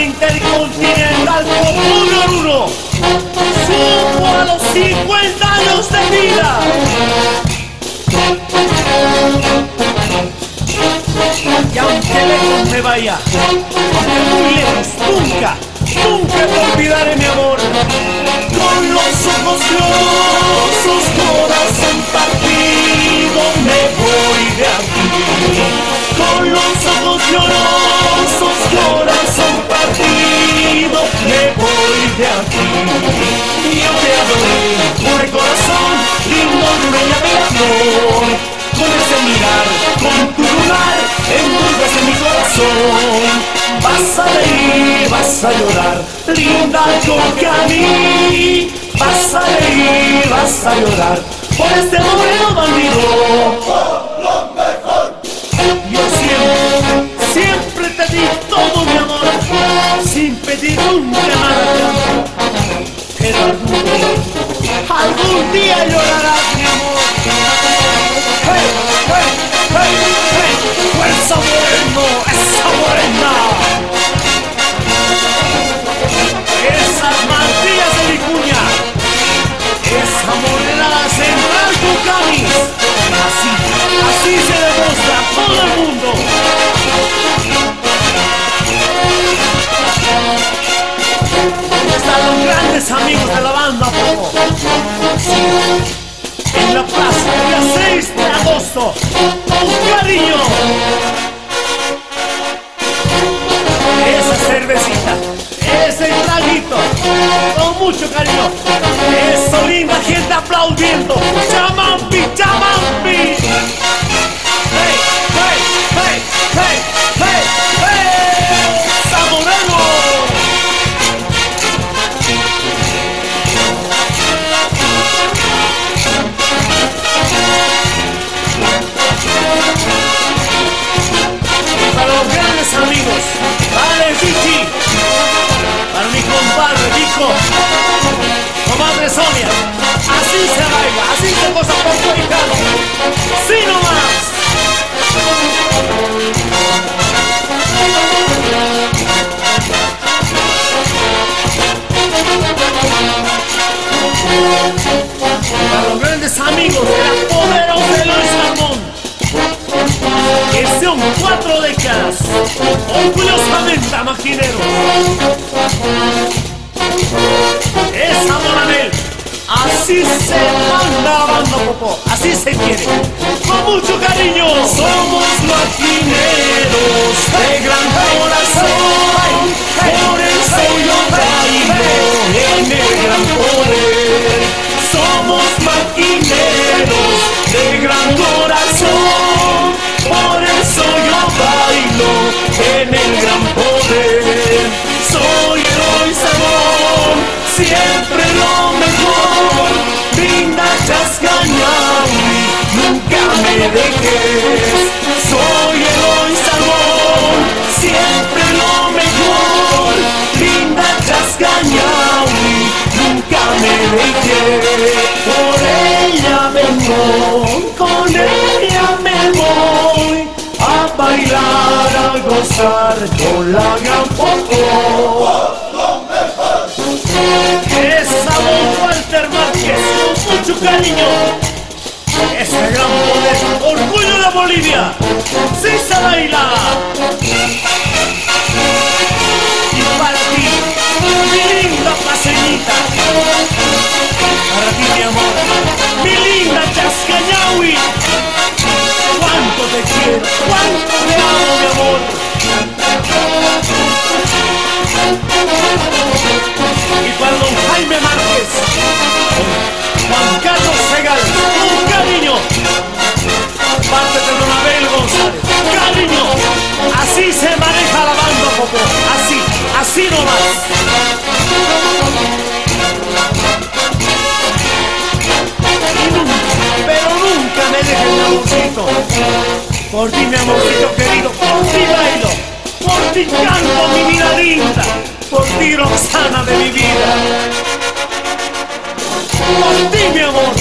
Intercontinental Popular 1 subo a los 50 años de vida. Y aunque lejos me vaya, aunque muy lejos, nunca te olvidaré, mi amor. Con los ojos llorosos, corazón partido, me voy de aquí. Con los ojos llorosos, corazón partido, me voy de aquí. Y yo te adoré, pobre corazón, lindo bella mi amor. Con ese mirar, con tu lunar, envuelves en mi corazón. Vas a reír, vas a llorar, linda porque a mí. Vas a reír, vas a llorar, por este moreno bandido. Por lo mejor. Yo siempre te di todo mi amor, sin pedir nunca nada. Pero algún día llorarás, mi amor. ¡Hey, hey, hey, hey! ¡Fuerza moreno, esa morena! Esas mantillas de Vicuña, esa morena de Central Cucamis. Así se demuestra a todo el mundo. ¿Dónde están los grandes amigos de la banda, Popo? En la plaza, el día 6 de agosto, con cariño. Esa cervecita, ese traguito, con mucho cariño. Eso, linda gente aplaudiendo. ¡Chamampi, chamampi! ¡Hey, hey, hey, hey, hey, hey! ¡Zamorano! Para los grandes amigos, para el Chichi, para mi compadre Vico, comadre Sonia, así se baila, así se goza puertorriqueño, ¡sí nomás! Para los grandes amigos de la Poderosa de Luis Ramón, que son 4 décadas, orgullosamente maquineros. Esa Moranel, así se manda la banda, Popo, así se quiere, con mucho cariño. Somos maquineros de gran corazón, por eso yo bailo en el gran poder. Somos maquineros de gran corazón, por eso yo bailo en el gran poder. Soy Eloy Salmón, siempre lo mejor. Brinda Chascañahui, nunca me dejes. Soy Eloy Salmón, siempre lo mejor. Brinda Chascañahui, nunca me dejes. Por ella vengo, con ella me voy a bailar, a gozar con la gran Popo. Esa Don Walter Márquez, con mucho cariño. Ese gran poder, orgullo de Bolivia. ¡Sí se baila! Y para ti, mi linda paseñita. Para ti, mi amor, mi linda Chascañahui. Cuánto te quiero, cuánto te amo, mi amor. Y para don Jaime Márquez, Juan Carlos Segal, un cariño. Parte de don Abel González, cariño. Así se maneja la banda, Popo, así nomás. Y nunca, pero nunca me dejes, mi amorcito. Por ti, mi amorcito querido, por ti bailo, por ti canto, mi vida linda, por ti, Roxana de mi vida, por ti, mi amor.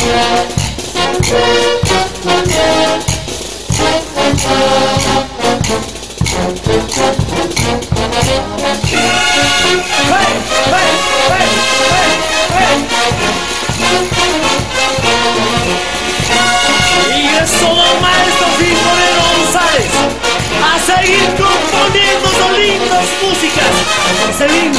ese lindo